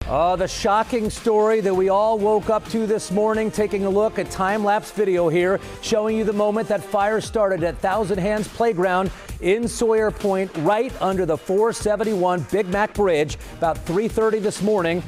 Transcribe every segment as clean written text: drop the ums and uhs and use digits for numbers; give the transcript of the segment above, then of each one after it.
The shocking story that we all woke up to this morning, taking a look at time-lapse video here, showing you the moment that fire started at Thousand Hands Playground in Sawyer Point, right under the 471 Big Mac Bridge, about 3:30 this morning.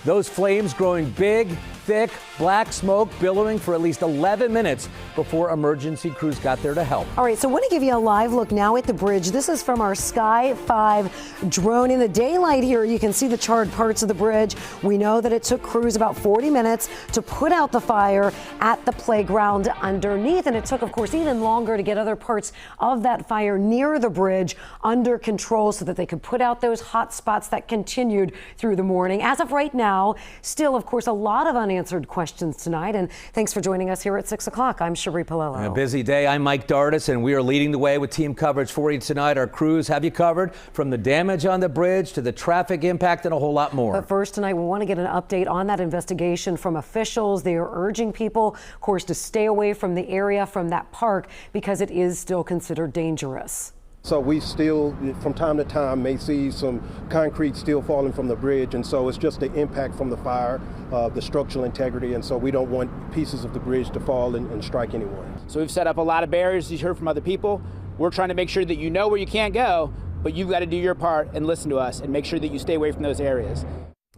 Those flames growing big, thick, black smoke billowing for at least 11 minutes before emergency crews got there to help. All right, so I want to give you a live look now at the bridge. This is from our Sky 5 drone. In the daylight here, you can see the charred parts of the bridge. We know that it took crews about 40 minutes to put out the fire at the playground underneath. And it took, of course, even longer to get other parts of that fire near the bridge under control so that they could put out those hot spots that continued through the morning. As of right now, still, of course, a lot of unanswered questions tonight. And thanks for joining us here at 6 o'clock. I'm Cherie Palello. A busy day. I'm Mike Dardis, and we are leading the way with team coverage for you tonight. Our crews have you covered from the damage on the bridge to the traffic impact and a whole lot more. But first tonight, we want to get an update on that investigation from officials. They are urging people, of course, to stay away from the area, from that park, because it is still considered dangerous. So we still, from time to time, may see some concrete still falling from the bridge, and so it's just the impact from the fire, the structural integrity, and so we don't want pieces of the bridge to fall and strike anyone. So we've set up a lot of barriers, you heard from other people. We're trying to make sure that you know where you can't go, but you've got to do your part and listen to us and make sure that you stay away from those areas.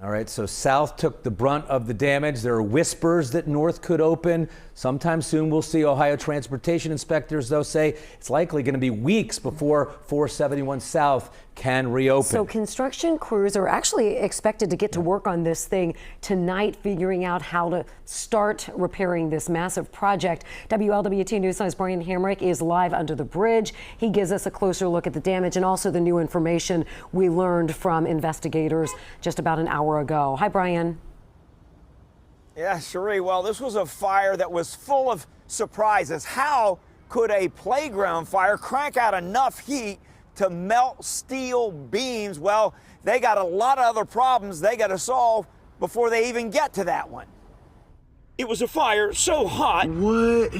All right, so South took the brunt of the damage. There are whispers that North could open sometime soon. We'll see. Ohio transportation inspectors, though, say it's likely going to be weeks before 471 South can reopen. So construction crews are actually expected to get to work on this thing tonight, figuring out how to start repairing this massive project. WLWT News 5's Brian Hamrick is live under the bridge. He gives us a closer look at the damage and also the new information we learned from investigators just about an hour ago. Hi, Brian. Yeah, Cherie, well, this was a fire that was full of surprises. How could a playground fire crank out enough heat to melt steel beams? Well, they got a lot of other problems they got to solve before they even get to that one. It was a fire so hot. What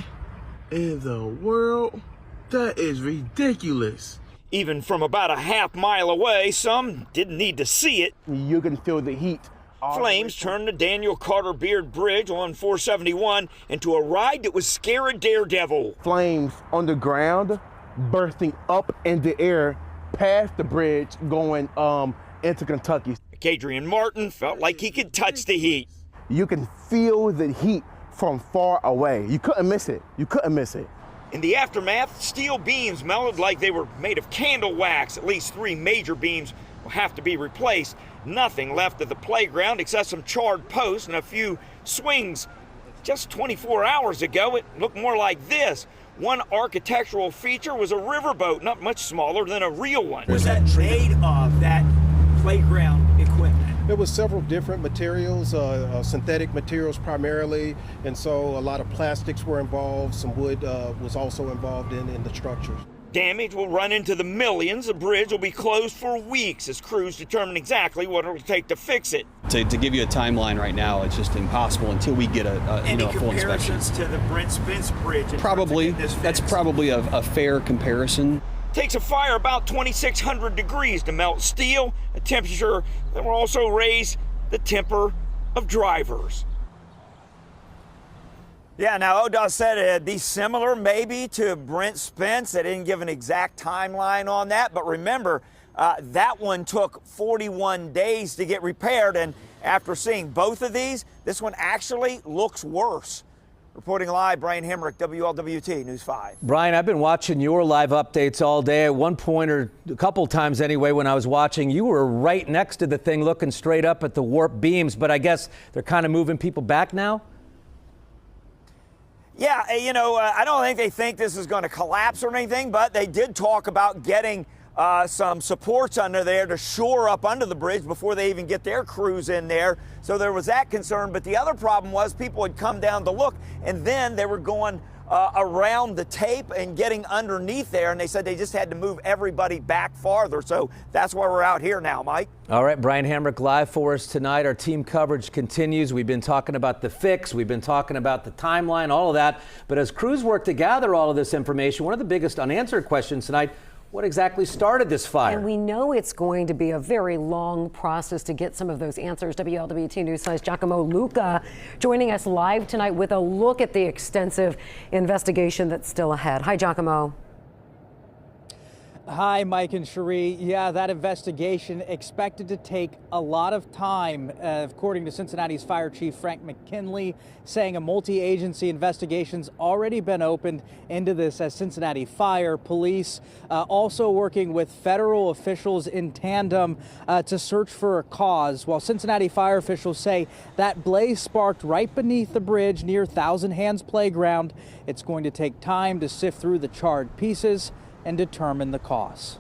in the world? That is ridiculous. Even from about a half-mile away, some didn't need to see it. You can feel the heat. Flames turned the Daniel Carter Beard Bridge on 471 into a ride that was scaring Daredevil. Flames on the ground, bursting up in the air past the bridge going into Kentucky. Kadrian Martin felt like he could touch the heat. You can feel the heat from far away. You couldn't miss it. You couldn't miss it. In the aftermath, steel beams melted like they were made of candle wax. At least 3 major beams will have to be replaced. Nothing left of the playground except some charred posts and a few swings. Just 24 hours ago, it looked more like this. One architectural feature was a riverboat, not much smaller than a real one. Was that made of, that playground equipment? There was several different materials, synthetic materials primarily, and so a lot of plastics were involved. Some wood was also involved in the structures. Damage will run into the millions. The bridge will be closed for weeks as crews determine exactly what it will take to fix it. To give you a timeline right now, it's just impossible until we get a full inspection. To the Brent Spence Bridge? Probably. That's probably a fair comparison. Takes a fire about 2,600 degrees to melt steel, a temperature that will also raise the temper of drivers. Yeah, now ODOT said it'd be similar maybe to Brent Spence. They didn't give an exact timeline on that, but remember, that one took 41 days to get repaired, and after seeing both of these, this one actually looks worse. Reporting live, Brian Hamrick, WLWT News 5. Brian, I've been watching your live updates all day. At one point, or a couple times anyway, when I was watching, you were right next to the thing looking straight up at the warped beams, but I guess they're kind of moving people back now? Yeah, I don't think they think this is going to collapse or anything, but they did talk about getting some supports under there to shore up under the bridge before they even get their crews in there. So there was that concern. But the other problem was people had come down to look, and then they were going around the tape and getting underneath there, and they said they just had to move everybody back farther. So that's why we're out here now, Mike. All right, Brian Hamrick live for us tonight. Our team coverage continues. We've been talking about the fix. We've been talking about the timeline, all of that. But as crews work to gather all of this information, one of the biggest unanswered questions tonight, What exactly started this fire? And we know it's going to be a very long process to get some of those answers. WLWT News 5's Giacomo Luca joining us live tonight with a look at the extensive investigation that's still ahead. Hi, Giacomo. Hi, Mike and Cherie. Yeah, that investigation expected to take a lot of time, according to Cincinnati's Fire Chief Frank McKinley, saying a multi-agency investigation's already been opened into this as Cincinnati Fire, police, also working with federal officials in tandem to search for a cause. While Cincinnati fire officials say that blaze sparked right beneath the bridge near Thousand Hands Playground, it's going to take time to sift through the charred pieces and determine the cause.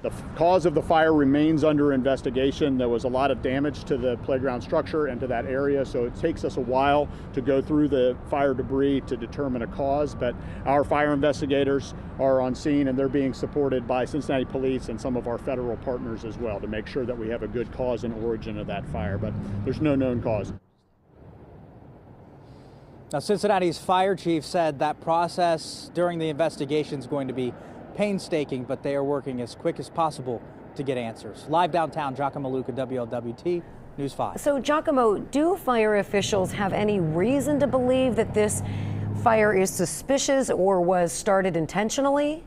The cause of the fire remains under investigation. There was a lot of damage to the playground structure and to that area, so it takes us a while to go through the fire debris to determine a cause, but our fire investigators are on scene and they're being supported by Cincinnati Police and some of our federal partners as well to make sure that we have a good cause and origin of that fire, but there's no known cause. Now, Cincinnati's fire chief said that process during the investigation is going to be painstaking, but they are working as quick as possible to get answers. Live downtown, Giacomo Luca, WLWT News 5. So, Giacomo, do fire officials have any reason to believe that this fire is suspicious or was started intentionally?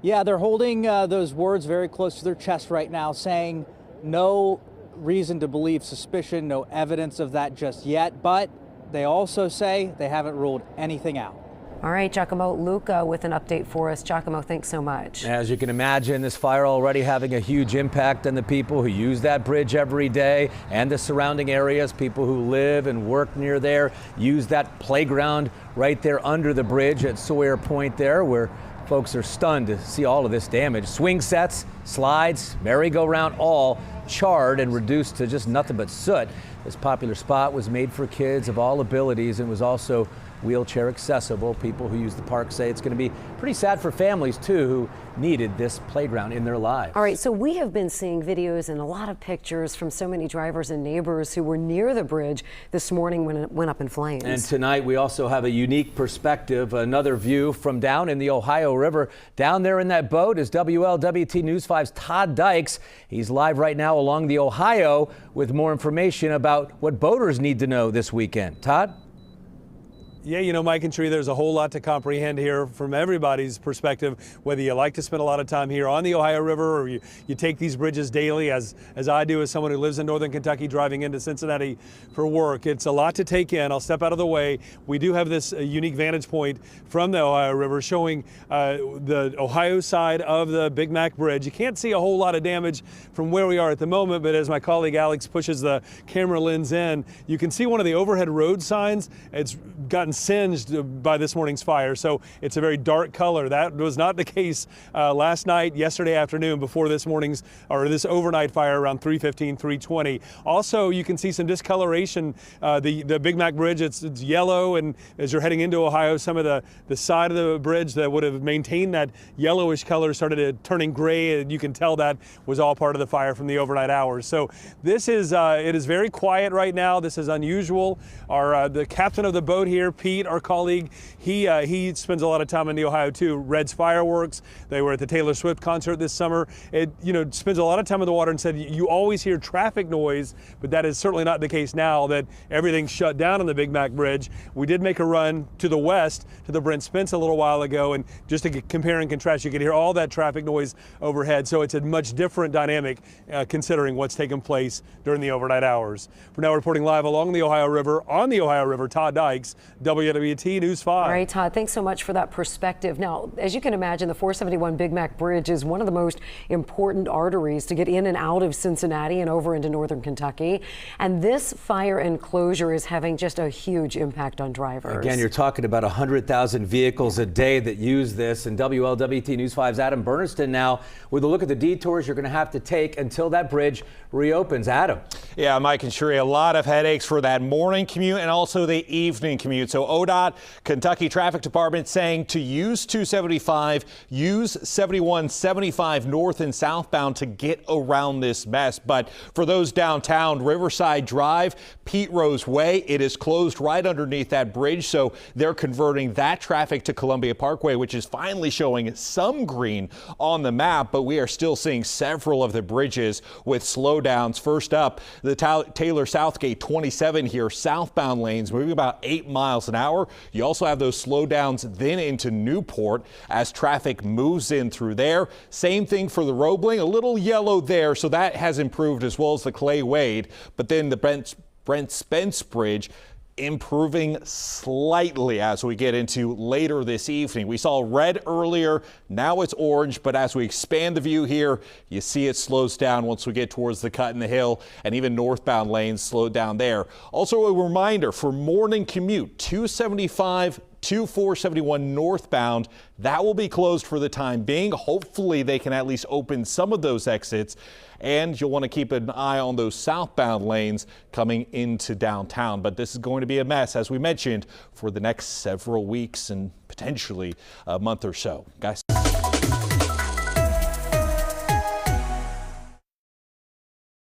Yeah, they're holding those words very close to their chest right now, saying no reason to believe suspicion, no evidence of that just yet, but they also say they haven't ruled anything out. All right, Giacomo Luca with an update for us. Giacomo, thanks so much. As you can imagine, this fire already having a huge impact on the people who use that bridge every day and the surrounding areas. People who live and work near there use that playground right there under the bridge at Sawyer Point there, where folks are stunned to see all of this damage. Swing sets, slides, merry-go-round, all charred and reduced to just nothing but soot. This popular spot was made for kids of all abilities and was also wheelchair accessible. People who use the park say it's going to be pretty sad for families too who needed this playground in their lives. All right, so we have been seeing videos and a lot of pictures from so many drivers and neighbors who were near the bridge this morning when it went up in flames. And tonight we also have a unique perspective, another view from down in the Ohio River. Down there in that boat is WLWT News 5's Todd Dykes. He's live right now along the Ohio with more information about what boaters need to know this weekend. Todd? Yeah, you know, Mike and Tree, there's a whole lot to comprehend here from everybody's perspective, whether you like to spend a lot of time here on the Ohio River or you take these bridges daily, as I do as someone who lives in northern Kentucky driving into Cincinnati for work. It's a lot to take in. I'll step out of the way. We do have this unique vantage point from the Ohio River showing the Ohio side of the Big Mac Bridge. You can't see a whole lot of damage from where we are at the moment, but as my colleague Alex pushes the camera lens in, you can see one of the overhead road signs. It's gotten singed by this morning's fire, so it's a very dark color. That was not the case last night, yesterday afternoon, before this morning's or this overnight fire around 3:15, 3:20. Also, you can see some discoloration. The Big Mac Bridge, it's yellow, and as you're heading into Ohio, some of the side of the bridge that would have maintained that yellowish color started turning gray, and you can tell that was all part of the fire from the overnight hours. So this is it is very quiet right now. This is unusual. The captain of the boat here, Pete, our colleague, he spends a lot of time in the Ohio too. Red's Fireworks. They were at the Taylor Swift concert this summer. It spends a lot of time in the water and said you always hear traffic noise, but that is certainly not the case now that everything's shut down on the Big Mac Bridge. We did make a run to the west to the Brent Spence a little while ago, and just to compare and contrast, you could hear all that traffic noise overhead. So it's a much different dynamic considering what's taken place during the overnight hours. For now, reporting live along the Ohio River, on the Ohio River, Todd Dykes, WLWT News 5. All right, Todd, thanks so much for that perspective. Now, as you can imagine, the 471 Big Mac Bridge is one of the most important arteries to get in and out of Cincinnati and over into northern Kentucky. And this fire and closure is having just a huge impact on drivers. Again, you're talking about 100,000 vehicles a day that use this. And WLWT News 5's Adam Berniston now with a look at the detours you're going to have to take until that bridge reopens. Adam. Yeah, Mike and Sheree, a lot of headaches for that morning commute and also the evening commute. So ODOT, Kentucky Traffic Department, saying to use 275, use 7175 north and southbound to get around this mess. But for those downtown, Riverside Drive, Pete Rose Way, it is closed right underneath that bridge. So they're converting that traffic to Columbia Parkway, which is finally showing some green on the map. But we are still seeing several of the bridges with slowdowns. First up, the Taylor Southgate 27 here, southbound lanes moving about 8 miles an hour. You also have those slowdowns then into Newport as traffic moves in through there. Same thing for the Roebling, a little yellow there, so that has improved, as well as the Clay Wade. But then the Brent Spence Bridge improving slightly as we get into later this evening. We saw red earlier, now it's orange, but as we expand the view here, you see it slows down once we get towards the cut in the hill, and even northbound lanes slowed down there. Also a reminder for morning commute, 275 to 471 northbound, that will be closed for the time being. Hopefully they can at least open some of those exits, and you'll want to keep an eye on those southbound lanes coming into downtown. But this is going to be a mess, as we mentioned, for the next several weeks and potentially a month or so. Guys.